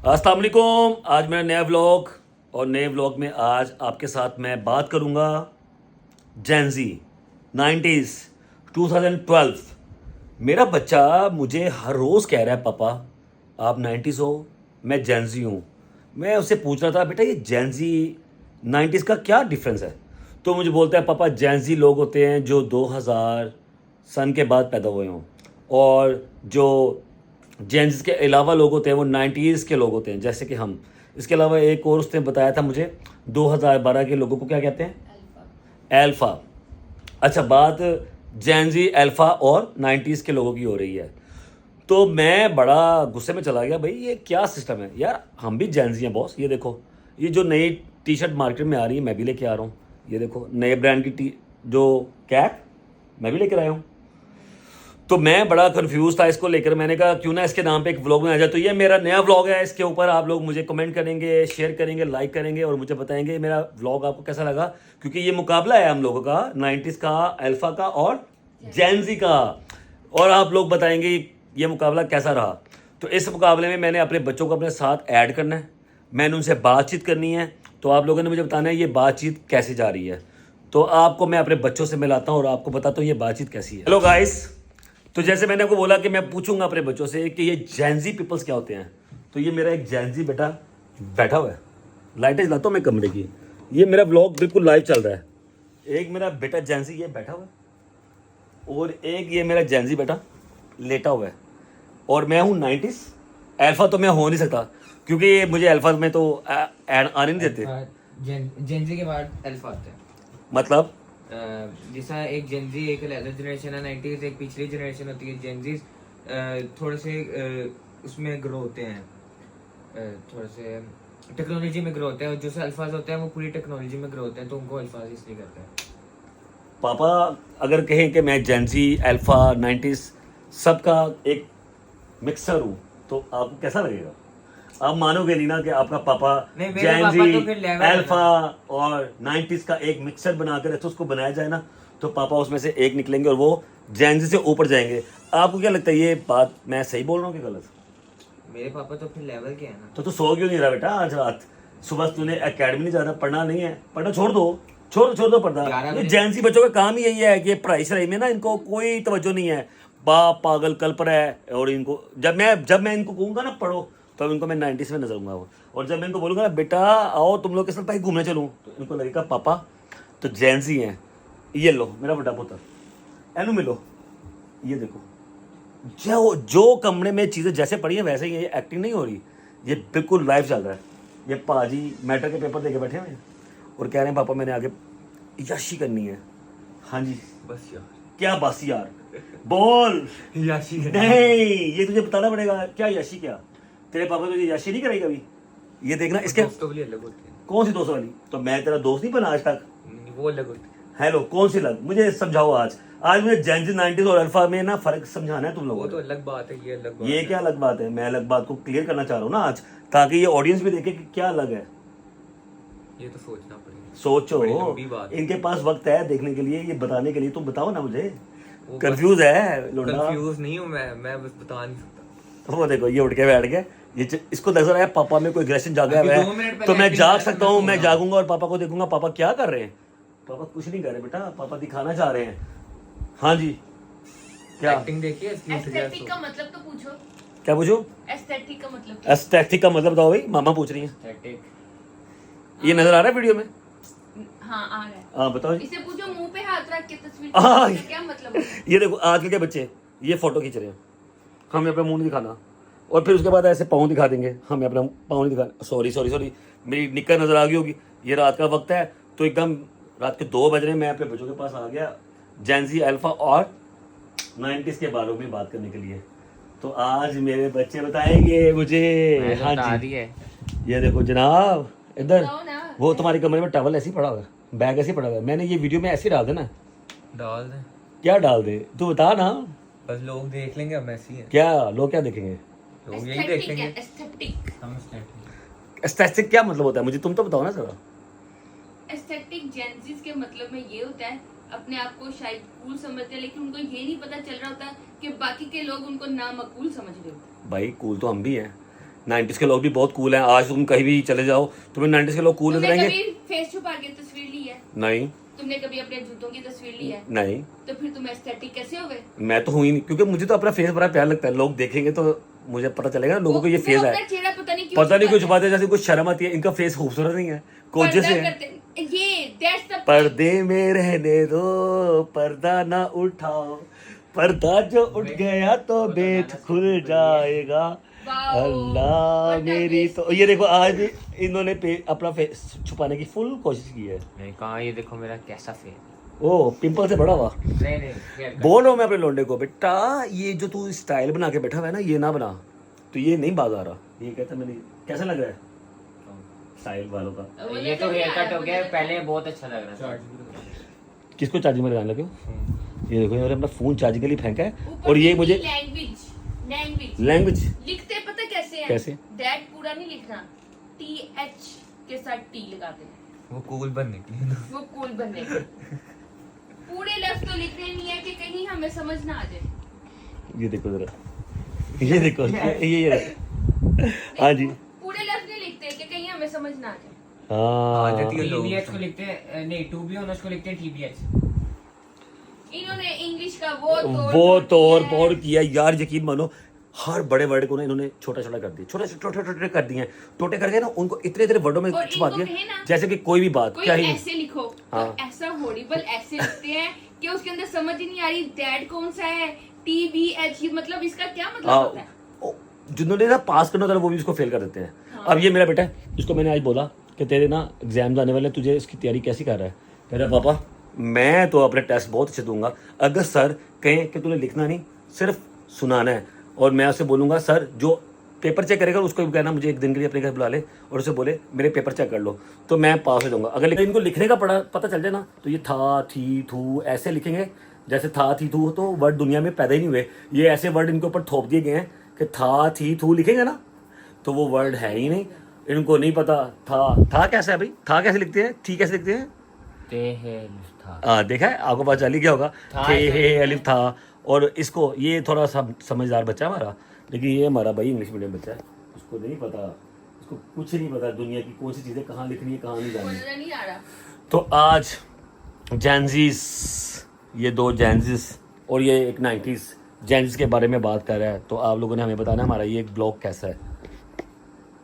अस्सलाम वालेकुम। आज मेरा नया व्लॉग और नए व्लॉग में आज आपके साथ मैं बात करूंगा जेंजी 90s 2012। मेरा बच्चा मुझे हर रोज़ कह रहा है पापा आप 90s हो, मैं जेंजी हूँ। मैं उससे पूछ रहा था बेटा ये जेंजी 90s का क्या डिफरेंस है। तो मुझे बोलता है पापा जेंजी लोग होते हैं जो 2000 सन के बाद पैदा हुए हों, और जो जेंस के अलावा लोग होते हैं वो 90s के लोग होते हैं जैसे कि हम। इसके अलावा एक और उसने बताया था मुझे 2012 के लोगों को क्या कहते हैं, अल्फ़ा। अच्छा, बात जेंजी अल्फ़ा और 90s के लोगों की हो रही है। तो मैं बड़ा गुस्से में चला गया, भाई ये क्या सिस्टम है यार, हम भी जेंजी हैं बॉस। ये देखो ये जो नई टी शर्ट मार्केट में आ रही है मैं भी लेके आ रहा हूँ। ये देखो नए ब्रांड की टी जो कैप मैं भी लेकर आया हूँ। तो मैं बड़ा कंफ्यूज था इसको लेकर। मैंने कहा क्यों ना इसके नाम पे एक व्लॉग में आ जाए। तो ये मेरा नया व्लॉग है, इसके ऊपर आप लोग मुझे कमेंट करेंगे, शेयर करेंगे, लाइक करेंगे और मुझे बताएंगे मेरा व्लॉग आपको कैसा लगा। क्योंकि ये मुकाबला है हम लोगों का 90s का, अल्फा का और जेंजी का, और आप लोग बताएंगे ये मुकाबला कैसा रहा। तो इस मुकाबले में मैंने अपने बच्चों को अपने साथ ऐड करना है, मैंने उनसे बातचीत करनी है। तो आप लोगों ने मुझे बताना है ये बातचीत कैसे जा रही है। तो आपको मैं अपने बच्चों से मिलाता हूँ और आपको बताता हूँ ये बातचीत कैसी है। हेलो गाइस, तो जैसे मैंने आपको बोला कि मैं पूछूंगा अपने बच्चों से कि ये जेंजी पीपल्स क्या होते हैं। तो ये मेरा एक जेंजी बेटा बैठा हुआ है, लाइटें जलाता हूँ मैं कमरे की। ये मेरा व्लॉग बिल्कुल लाइव चल रहा है। एक मेरा बेटा जेंजी ये बैठा हुआ है और एक ये मेरा जेंजी बेटा लेटा हुआ है। और मैं हूँ 90s अल्फा, तो मैं हो नहीं सकता क्योंकि ये मुझे अल्फा में तो आने नहीं देते। जेनजी के बाद अल्फा आता है। मतलब जैसा एक जेनजी एक लेदर जनरेशन है 90s, एक पिछली जनरेशन होती है जेनजीज। थोड़े से उसमें ग्रो होते हैं, थोड़े से टेक्नोलॉजी में ग्रो होते हैं, और जो से अल्फाज होते हैं वो पूरी टेक्नोलॉजी में ग्रो होते हैं, तो उनको अल्फाज इसलिए करते हैं। पापा अगर कहें कि मैं जेंजी अल्फा 90s सबका एक मिक्सर हूँ तो आपको कैसा लगेगा? आप मानोगे नहीं ना कि आपका पापा नहीं, मेरे पापा जेंजी तो फिर level है अल्फा और 90s का एक मिक्सर बनाकर तो उसको बनाया जाए ना, तो पापा उसमें से एक निकलेंगे और वो जेंजी से ऊपर जाएंगे। आपको क्या लगता है ये बात मैं सही बोल रहा हूँ कि गलत? मेरे पापा तो फिर लेवल के हैं ना। तो तू सो क्यों नहीं रहा बेटा आज रात? सुबह तूने एकेडमी नहीं जाना, पढ़ना नहीं है? पढ़ना छोड़ दो, छोड़ दो पढ़ना। 11 ये बजे। जेंसी बच्चों का काम ही यही है कि पढ़ाई शढ़ाई में ना इनको कोई तवज्जो नहीं है। बाप पागल कल पर है। और इनको जब मैं इनको कहूँगा ना पढ़ो, तो इनको मैं 90s में नजर आऊंगा वो। और जब मैं इनको बोलूँगा ना बेटा आओ तुम लोग के साथ भाई घूमने चलूँ, तो इनको लगेगा पापा तो जेंसी हैं। ये लो मेरा बड़ा पुत्र, एनू मिलो, ये देखो जो कमरे में चीज़ें जैसे पड़ी हैं वैसे ही है, ये एक्टिंग नहीं हो रही, ये बिल्कुल लाइव चल रहा है। ये पाजी मैटर के पेपर दे के बैठे हुए हैं और कह रहे हैं पापा मैंने आगे याशी करनी है। हाँ जी, बस यार, क्या बस यार बोल। याशी नहीं, ये तुझे बताना पड़ेगा क्या याशी क्या। तेरे पापा तुझे याशी नहीं कराई कभी। ये देखना इसके दोस्तों के लिए अलग होते हैं। कौन सी दोस्त वाली, तो मैं तेरा दोस्त नहीं बना आज तक। वो अलग होते हैं। हेलो कौन सी लग, मुझे समझाओ आज। आज मुझे जेंजी 90s और अल्फा में ना फर्क समझाना है तुम लोगों वो को। तो अलग बात है, ये अलग बात ये है। क्या अलग बात है? मैं अलग बात को क्लियर करना चाह रहा हूँ ना आज, ताकि ये ऑडियंस भी देखे कि क्या अलग है। ये तो सोचना पड़ेगा। सोचो, बड़ी लंबी बात है। इनके पास वक्त है देखने के लिए, ये बताने के लिए। तुम बताओ ना मुझे, वो बस- कंफ्यूज है लोंडा। कंफ्यूज नहीं हूँ मैं बस बता नहीं सकता। वो देखो ये उठ के बैठ गया। इसको नजर आया पापा में कोई एग्रेशन जागा हुआ अभी 2 मिनट है, पहले तो मैं acting जाग कर रहा सकता था, हूँ। मैं मैं सो रहा हूँ। जागूंगा और पापा को देखूंगा पापा क्या कर रहे हैं। पापा कुछ नहीं कर रहे बेटा, पापा दिखाना चाह रहे हैं। हाँ जी, क्या एक्टिंग देखिए इसकी उठ गया एस्थेटिक का मतलब तो पूछो। क्या पूछो? एस्थेटिक का मतलब क्या? एस्थेटिक का मतलब बताओ भाई, मामा पूछ रही है। Static। ये नजर आ रहा है वीडियो में? हाँ आ रहा है। हाँ बताओ जी। इसे पूछो मुंह पे हाथ रख के तस्वीर हाँ। खींचने का क्या मतलब होता है? ये देखो आजकल के बच्चे ये फोटो खींच रहे हैं, हमें अपना मुंह नहीं दिखाना, और फिर उसके बाद ऐसे पाँव दिखा देंगे, हमें अपना पाँव नहीं दिखाना। सॉरी मेरी निक्कर नजर आ गई होगी। ये रात का वक्त है तो एकदम रात के 2 बज रहे हैं, मैं अपने बच्चों के पास आ गया जेंजी अल्फा और 90s के बारे में बात करने के लिए। तो आज मेरे बच्चे बताएंगे मुझे। हाँ जी, ये देखो जनाब इधर, बताओ ना। वो तुम्हारे कमरे में टॉवल ऐसे ही पड़ा हुआ है, बैग ऐसे ही पड़ा हुआ है। मैंने ये वीडियो में ऐसे ही डाल देना। डाल दें, क्या डाल दे तू बता ना। बस लोग देख लेंगे हम ऐसी हैं। क्या लोग क्या देखेंगे? लोग यही एस्थेटिक देखेंगे। है, एस्थेटिक। हम static। एस्थेटिक क्या मतलब होता है मुझे तुम तो बताओ ना जरा। एस्थेटिक जेंजीज के मतलब में ये होता है अपने आप को शायद कूल समझते हैं, लेकिन उनको ये नहीं पता चल रहा होता कि बाकी के लोग उनको नामकूल समझ रहे होते हैं। भाई कूल तो हम भी हैं, 90s के लोग भी बहुत कूल हैं। आज तुम कहीं भी चले जाओ तुम्हें 90s के लोग कूल नजर तुमने आएंगे। कभी फेस छुपा के तस्वीर ली है? नहीं तुमने कभी अपने जूतों की तस्वीर ली है? नहीं, तो फिर तुम एस्थेटिक कैसे हो गए? मैं तो हूँ ही नहीं, क्योंकि मुझे तो अपना फेस बड़ा प्यार लगता है। लोग देखेंगे तो मुझे पता चलेगा ना लोगों को ये वो फेस है। अपना चेहरा पता नहीं क्यों पता नहीं कुछ छुपाते बात है, जैसे कुछ शर्म आती है। इनका फेस खूबसूरत नहीं है, कोजे पर्दा से है। करते- ये दैट्स द पर्दे में रहने दो, पर्दा ना उठाओ, पर्दा जो उठ गया तो बेट खुल जाएगा। वाओ, अल्लाह what a मेरी face. तो ये देखो आज भी इन्होंने अपना फेस छुपाने की फुल कोशिश की है। नहीं कहाँ, ये देखो मेरा कैसा फेस। ओ पिंपल से बड़ा हुआ। नहीं नहीं haircut। बोल रहा हूँ मैं अपने लौंडे को, बेटा ये जो तू स्टाइल बना के बैठा हुआ है ना, ये ना बना, तो ये नहीं बाज आ रहा। ये कहता मैंने कैसा लग रहा है स्टाइल वालों का। ये तो हेयर कट हो गया, पहले बहुत अच्छा लग रहा था। किसको चार्जिंग में लगाने लगे हो? ये देखो इन्होंने अपना फोन चार्जिंग के लिए फेंका है। ऊपर और ये से मुझे लैंग्वेज लैंग्वेज लिखते पता कैसे हैं? कैसे? दैट पूरा नहीं लिखना, TH के साथ T लगाते हैं। वो कूल बनने के लिए। वो कूल बनने के। पूरे लफ्ज तो लिखने नहीं है कि कहीं हमें समझ ना आ जाए। ये देखो जरा, ये देखो ये हाँ जी पूरे लफ्ज नहीं लिखते कि कहीं हमें समझ ना आ जाए। हाँ TBH को लिखते हैं, नहीं 2B ऑनर्स को लिखते हैं TBH। इन्होंने इंग्लिश का वो वो तोड़ किया है। फोड़ किया यार, यकीन मानो हर बड़े वर्ड को ना इन्होंने छोटा छोटा कर दिया, छोटे कर दिए हैं। टोटे करके ना उनको इतने इतने वर्डों में और छुपा इनको दिया कहे ना, जैसे कि कोई भी बात कोई क्या ही ऐसे लिखो हाँ। तो ऐसा हॉरिबल ऐसे लिखते हैं कि उसके अंदर समझ ही नहीं आ रही दैट कौन सा है, TBH मतलब इसका क्या मतलब हाँ, होता है? जिन्होंने ना पास करना होता है वो भी इसको फेल कर देते हैं। हाँ। अब ये मेरा बेटा है, इसको मैंने आज बोला कि तेरे ना एग्जाम आने वाले हैं, तुझे इसकी तैयारी कैसी कर रहा है? कह रहा है पापा मैं तो अपने टेस्ट बहुत अच्छे दूंगा, अगर सर कहें कि तूने लिखना नहीं सिर्फ सुनाना है, और मैं उससे बोलूँगा सर जो पेपर चेक करेगा उसको भी कहना मुझे एक दिन के लिए अपने घर बुला ले और उसे बोले मेरे पेपर चेक कर लो, तो मैं पास हो जाऊंगा। अगर इनको लिखने का पता चल जाए ना, तो ये था थी थू ऐसे लिखेंगे जैसे था थी थू तो वर्ड दुनिया में पैदा ही नहीं हुए। ये ऐसे वर्ड इनके ऊपर थोप दिए गए हैं कि था थी थू लिखेंगे ना तो वो वर्ड है ही नहीं। इनको नहीं पता था कैसा है भाई, था कैसे लिखते हैं, थी कैसे लिखते हैं। देखा है आपको पता चल ही गया होगा, थे हे अलिफ था। और इसको ये थोड़ा सा समझदार बच्चा है हमारा, लेकिन ये हमारा भाई इंग्लिश मीडियम बच्चा है, उसको नहीं पता, उसको कुछ नहीं पता दुनिया की कौन सी चीज़ें कहाँ लिखनी है कहाँ नहीं जानी। नजर नहीं आ रहा। तो आज जेंजीस, ये दो जेंजीस और ये एक 90s जेंजीस के बारे में बात कर रहा है, तो आप लोगों ने हमें बताना हमारा ये ब्लॉग कैसा है।